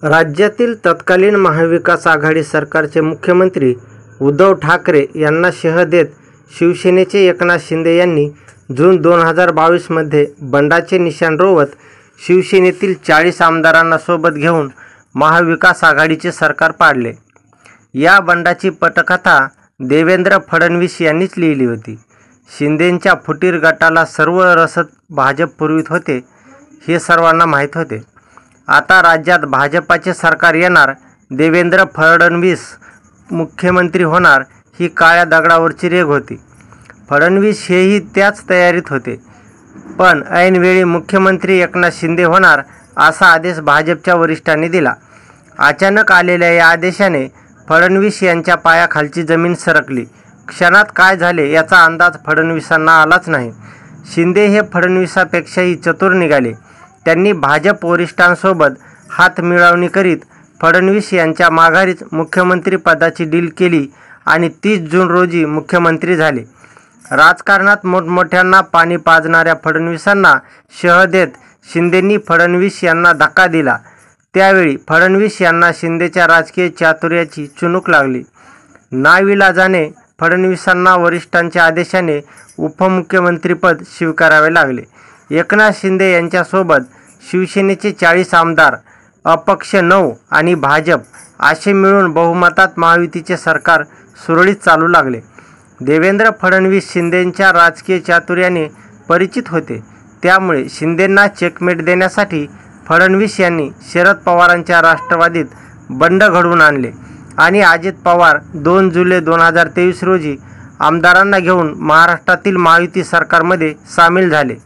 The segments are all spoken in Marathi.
राज्यातील तत्कालीन महाविकास आघाडी सरकारचे मुख्यमंत्री उद्धव ठाकरे यांना शह देत शिवसेनेचे एकनाथ शिंदे यांनी जून 2022 मध्ये बंडाचे निशाण रोवत शिवसेनेतील 40 आमदारांना सोबत घेऊन महाविकास आघाडीचे सरकार पाडले। या बंडाची पटकथा देवेंद्र फडणवीस यांनीच लिहिली होती। शिंदेंच्या फुटीर गटाला सर्व रसद भाजप पुरवित होते हे सर्वांना माहीत होते। आता राज्यात भाजपाचे सरकार येणार, देवेंद्र फडणवीस मुख्यमंत्री होणार ही काळ्या दगडावरची रेघ होती। फडणवीस हेही त्याच तयारीत होते, पण ऐनवेळी मुख्यमंत्री एकनाथ शिंदे होणार असा आदेश भाजपच्या वरिष्ठांनी दिला। अचानक आलेल्या या आदेशाने फडणवीस यांच्या पायाखालची जमीन सरकली। क्षणात काय झाले याचा अंदाज फडणवीसांना आलाच नाही। शिंदे हे फडणवीसापेक्षाही चतुर निघाले। त्यांनी भाजप वरिष्ठांसोबत हातमिळवणी करीत फडणवीस यांच्या माघारीच मुख्यमंत्री पदाची डील केली आणि 30 जून रोजी मुख्यमंत्री झाले। राजकारणात मोठमोठ्यांना पाणी पाजणाऱ्या फडणवीसांना शह देत शिंदेंनी फडणवीस यांना धक्का दिला। त्यावेळी फडणवीस यांना शिंदेच्या राजकीय चातुर्याची चुणूक लागली। नाईलाजाने फडणवीसांना वरिष्ठांच्या आदेशाने उपमुख्यमंत्रीपद स्वीकारावे लागले। एकनाथ शिंदे यांच्यासोबत शिवसेनेचे 40 आमदार, अपक्ष 9 आणि भाजप असे मिळून बहुमतात महायुतीचे सरकार सुरळीत चालू लागले। देवेंद्र फडणवीस शिंदेंच्या राजकीय चातुर्याने परिचित होते, त्यामुळे शिंदेंना चेकमेट देण्यासाठी फडणवीस यांनी शरद पवारांच्या राष्ट्रवादीत बंड घडवून आणले आणि अजित पवार 2 जुलै 2023 रोजी आमदारांना घेऊन महाराष्ट्रातील महायुती सरकारमध्ये सामील झाले।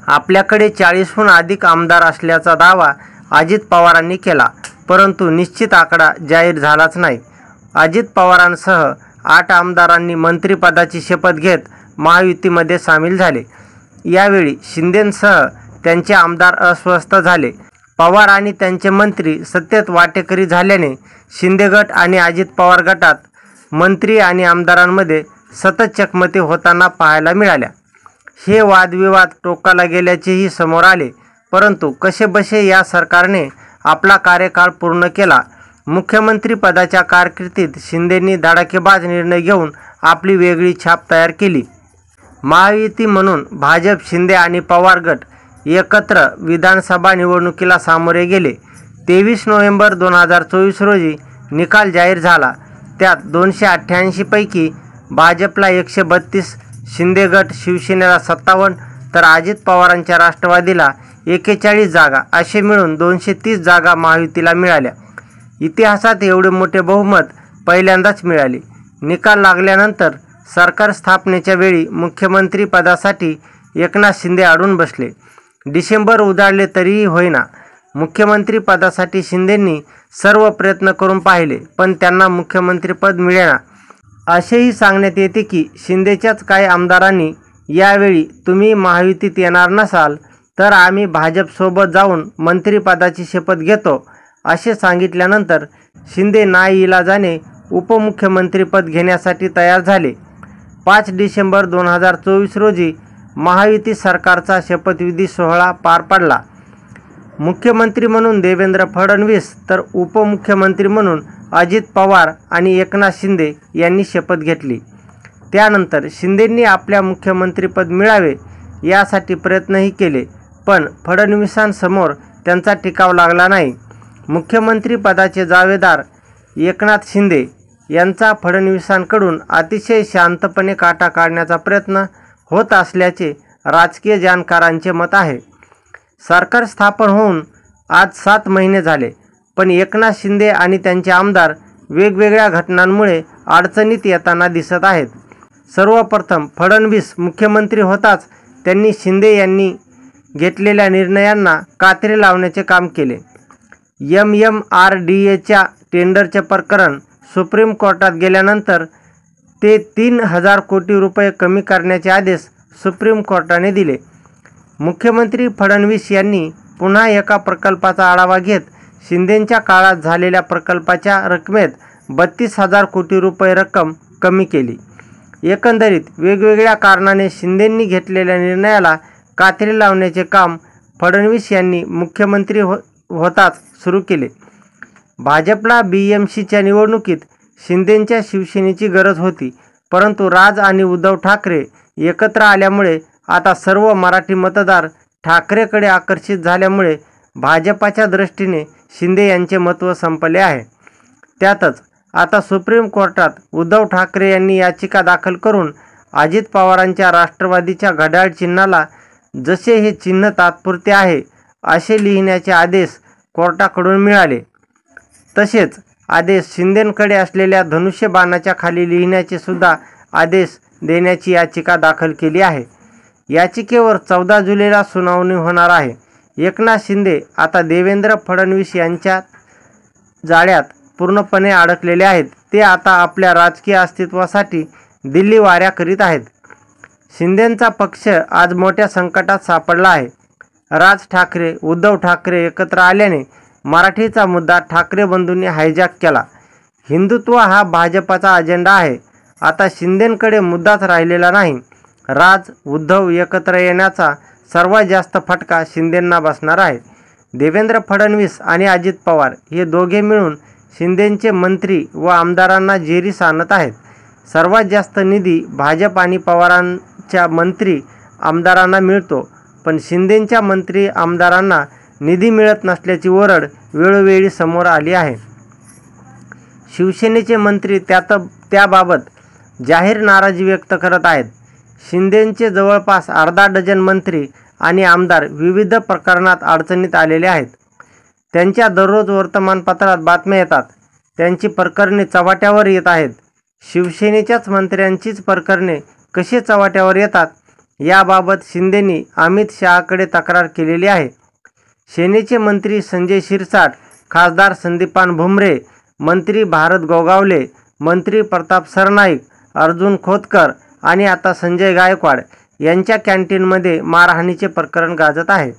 आपल्याकडे 40हून अधिक आमदार असल्याचा दावा अजित पवारांनी केला, परंतु निश्चित आकडा जाहीर झालाच नाही। अजित पवारांसह 8 आमदारांनी मंत्रिपदाची शपथ घेत महायुतीमध्ये सामील झाले। यावेळी शिंदेंसह त्यांचे आमदार अस्वस्थ झाले। पवार आणि त्यांचे मंत्री सत्तेत वाटेकरी झाल्याने शिंदे गट आणि अजित पवार गटात मंत्री आणि आमदारांमध्ये सतत चकमकी होताना पाहायला मिळाल्या। हे वादविवाद टोकाला गेल्याचेही समोर आले, परंतु कसेबसे या सरकारने आपला कार्यकाळ पूर्ण केला। मुख्यमंत्री पदाच्या कारकिर्दीत शिंदेंनी धडाकेबाज निर्णय घेऊन आपली वेगळी छाप तयार केली। महायुती म्हणून भाजप, शिंदे आणि पवार गट एकत्र विधानसभा निवडणुकीला सामोरे गेले। 23 नोव्हेंबर 2024 रोजी निकाल जाहीर झाला। त्यात 288 पैकी भाजपला 132, शिंदे गट शिवसेनेला 57 तर अजित पवारांच्या राष्ट्रवादीला 41 जागा असे मिळून 230 जागा महायुतीला मिळाल्या। इतिहासात एवढे मोठे बहुमत पहिल्यांदाच मिळाले। निकाल लागल्यानंतर सरकार स्थापनेच्या वेळी मुख्यमंत्री पदासाठी एकनाथ शिंदे अडून बसले। डिसेंबर उजाडले तरीही होईना। मुख्यमंत्री पदासाठी शिंदेंनी सर्व प्रयत्न करून पाहिले, पण त्यांना मुख्यमंत्रीपद मिळेना। असेही सांगण्यात येते की शिंदेच्याच काही आमदारांनी यावेळी तुम्ही महायुतीत येणार नसाल तर आम्ही भाजपसोबत जाऊन मंत्रिपदाची शपथ घेतो असे सांगितल्यानंतर शिंदे नाईलाजाने उपमुख्यमंत्रीपद घेण्यासाठी तयार झाले। 5 डिसेंबर 2024 रोजी महायुती सरकारचा शपथविधी सोहळा पार पडला। मुख्यमंत्री म्हणून देवेंद्र फडणवीस तर उपमुख्यमंत्री म्हणून अजित पवार आणि एकनाथ शिंदे यांनी शपथ घेतली। त्यानंतर शिंदेंनी आपल्या मुख्यमंत्रीपद मिळावे यासाठी प्रयत्नही केले, पण फडणवीसांसमोर त्यांचा टिकाव लागला नाही। मुख्यमंत्री पदाचे दावेदार एकनाथ शिंदे यांचा फडणवीसांकडून अतिशय शांतपणे काटा काढण्याचा प्रयत्न होत असल्याचे राजकीय जाणकारांचे मत आहे। सरकार स्थापन होऊन आज 7 महिने झाले, पण एकनाथ शिंदे आणि त्यांचे आमदार वेगवेगळ्या घटनांमुळे अडचणीत येताना दिसत आहेत। सर्वप्रथम फडणवीस मुख्यमंत्री होताच त्यांनी शिंदे यांनी घेतलेल्या निर्णयांना कात्री लावण्याचे काम केले। MMRDAच्या टेंडरचे प्रकरण सुप्रीम कोर्टात गेल्यानंतर ते 3000 कोटी रुपये कमी करण्याचे आदेश सुप्रीम कोर्टाने दिले। मुख्यमंत्री फडणवीस यांनी पुन्हा एका प्रकल्पाचा आढावा घेत शिंदेंच्या काळात झालेल्या प्रकल्पाच्या रकमेत 32,000 कोटी रुपये रक्कम कमी केली। एकंदरीत वेगवेगळ्या कारणाने शिंदेंनी घेतलेल्या निर्णयाला कात्री लावण्याचे काम फडणवीस यांनी मुख्यमंत्री होताच सुरू केले. भाजपला BMCच्या निवडणुकीत शिंदेंच्या शिवसेनेची गरज होती, परंतु राज आणि उद्धव ठाकरे एकत्र आल्यामुळे आता सर्व मराठी मतदार ठाकरेकडे आकर्षित झाल्यामुळे भाजपाच्या दृष्टीने शिंदे यांचे महत्त्व संपले आहे. त्यातच आता सुप्रीम कोर्टात उद्धव ठाकरे यांनी याचिका दाखल करून अजित पवारांच्या राष्ट्रवादीच्या घड्याळ चिन्हाला जसे हे चिन्ह तात्पुरते आहे असे लिहिण्याचे आदेश कोर्टाकडून मिळाले, तसेच आदेश शिंदेंकडे असलेल्या धनुष्यबाणाच्या खाली लिहिण्याचे सुद्धा आदेश देण्याची याचिका दाखल केली आहे. याचिकेवर 14 जुलैला सुनावणी होणार आहे. एकनाथ शिंदे आता देवेंद्र फडणवीस यांच्या जाळ्यात पूर्णपणे अडकलेले आहेत. ते आता आपल्या राजकीय अस्तित्वासाठी दिल्ली वाऱ्या करीत आहेत. शिंदेंचा पक्ष आज मोठ्या संकटात सापडला आहे. राज ठाकरे, उद्धव ठाकरे एकत्र आल्याने मराठीचा मुद्दा ठाकरे बंधूंनी हायजॅक केला. हिंदुत्व हा भाजपाचा अजेंडा आहे. आता शिंदेंकडे मुद्दाच राहिलेला नाही. राज उद्धव एकत्र येण्याचा सर्वात जास्त फटका शिंदेंना बसणार आहे. देवेंद्र फडणवीस आणि अजित पवार हे दोघे मिळून शिंदेंचे मंत्री व आमदारांना जेरीस आणत आहेत. सर्वात जास्त निधी भाजप आणि पवारांच्या मंत्री आमदारांना मिळतो, पण शिंदेंच्या मंत्री आमदारांना निधी मिळत नसल्याची ओरड वेळोवेळी समोर आली आहे. शिवसेनेचे मंत्री त्याबाबत जाहीर नाराजी व्यक्त करत आहेत. शिंदेंचे जवळपास अर्धा डझन मंत्री आणि आमदार विविध प्रकरणात अडचणीत आलेले आहेत. त्यांच्या दररोज वर्तमानपत्रात बातम्या येतात. त्यांची प्रकरणे चव्हाट्यावर येत आहेत. शिवसेनेच्याच मंत्र्यांचीच प्रकरणे कशी चव्हाट्यावर येतात याबाबत शिंदेंनी अमित शहाकडे तक्रार केलेली आहे. सेनेचे मंत्री संजय शिरसाट, खासदार संदीपान भुमरे, मंत्री भारत गोगावले, मंत्री प्रताप सरनाईक, अर्जुन खोतकर आणि आता संजय गायकवाड यांच्या कॅन्टीनमध्ये मारहाणीचे प्रकरण गाजत आहे.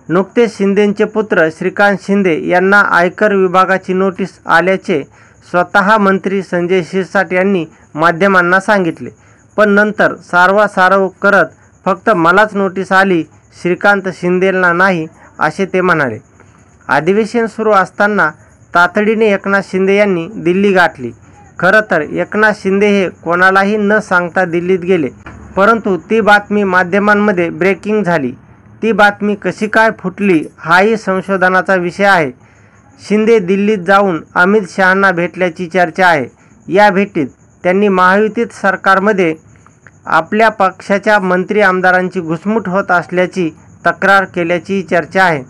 नुकतेच शिंदेंचे पुत्र श्रीकांत शिंदे यांना आयकर विभागाची नोटीस आल्याचे स्वतः मंत्री संजय शिरसाट यांनी माध्यमांना सांगितले, पण नंतर सारवासारव करत फक्त मलाच नोटीस आली, श्रीकांत शिंदेंना नाही असे ते म्हणाले. अधिवेशन सुरू असताना तातडीने एकनाथ शिंदे यांनी दिल्ली गाठली. खरं तर एकनाथ शिंदे हे कोणालाही न सांगता दिल्लीत गेले, परंतु ती बातमी माध्यमांमध्ये ब्रेकिंग झाली. ती बातमी कशी काय फुटली हाही संशोधनाचा विषय आहे. शिंदे दिल्लीत जाऊन अमित शहांना भेटल्याची चर्चा आहे. या भेटीत त्यांनी महायुतीत सरकारमध्ये आपल्या पक्षाच्या मंत्री आमदारांची घुसमुट होत असल्याची तक्रार केल्याची चर्चा आहे.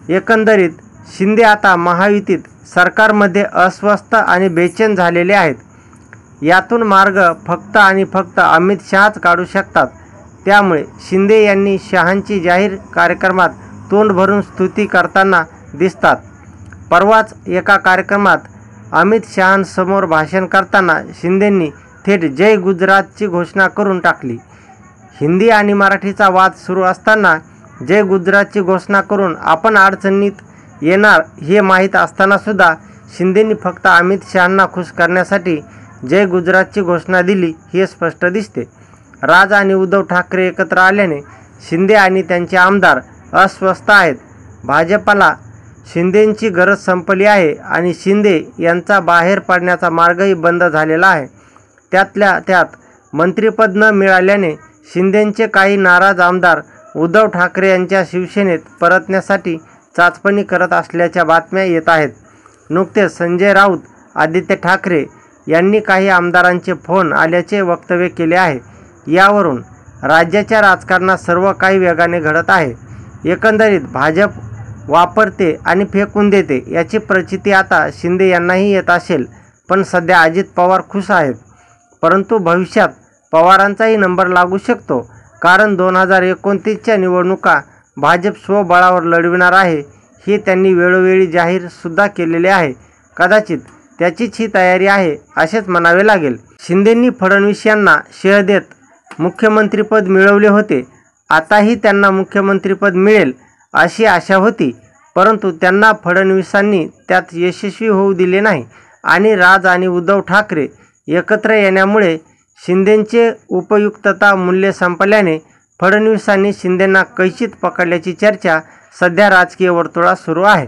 एकंदरीत शिंदे आता महायुतीत सरकारमध्ये अस्वस्थ आणि बेचैन झालेले आहेत. यातून मार्ग फक्त आणि फक्त अमित शहाच काढू शकतात. त्यामुळे शिंदे यांनी शहांची जाहीर कार्यक्रमात तोंड भरून स्तुती करताना दिसतात. परवाच एका कार्यक्रमात अमित शहांसमोर भाषण करताना शिंदेंनी थेट जय गुजरातची घोषणा करून टाकली. हिंदी आणि मराठीचा वाद सुरू असताना जय गुजरातची घोषणा करून आपण अडचणीत येणार हे माहीत असतानासुद्धा शिंदेंनी फक्त अमित शहांना खुश करण्यासाठी जय गुजरातची घोषणा दिली हे स्पष्ट दिसते. राज आणि उद्धव ठाकरे एकत्र आल्याने शिंदे आणि त्यांचे आमदार अस्वस्थ आहेत. भाजपाला शिंदेंची गरज संपली आहे आणि शिंदे यांचा बाहेर पडण्याचा मार्गही बंद झालेला आहे. त्यातल्या त्यात मंत्रिपद न मिळाल्याने शिंदेंचे काही नाराज आमदार उद्धव ठाकरे यांच्या शिवसेनेत परतण्यासाठी चाचपणी करत असल्याच्या बातम्या येत आहेत. नुकतेच संजय राऊत, आदित्य ठाकरे यांनी काही आमदारांचे फोन आल्याचे वक्तव्य केले आहे. यावरून राज्याच्या राजकारणात सर्व काही वेगाने घडत आहे. एकंदरीत भाजप वापरते आणि फेकून देते याची प्रचिती आता शिंदे यांनाही येत असेल, पण सध्या अजित पवार खुश आहेत. परंतु भविष्यात पवारांचाही नंबर लागू शकतो, कारण 2029च्या निवडणुका भाजप स्वबळावर लढविणार आहे हे त्यांनी वेळोवेळी जाहीर सुद्धा केलेले आहे. कदाचित त्याचीच ही तयारी आहे असेच म्हणावे लागेल. शिंदेंनी फडणवीस यांना शह देत मुख्यमंत्रीपद मिळवले होते. आताही त्यांना मुख्यमंत्रीपद मिळेल अशी आशा होती, परंतु त्यांना फडणवीसांनी त्यात यशस्वी होऊ दिले नाही आणि राज आणि उद्धव ठाकरे एकत्र येण्यामुळे शिंदेंचे उपयुक्तता मूल्य संपल्याने फडणवीसांनी शिंदेंना कैचीत पकडल्याची चर्चा सध्या राजकीय वर्तुळात सुरू आहे.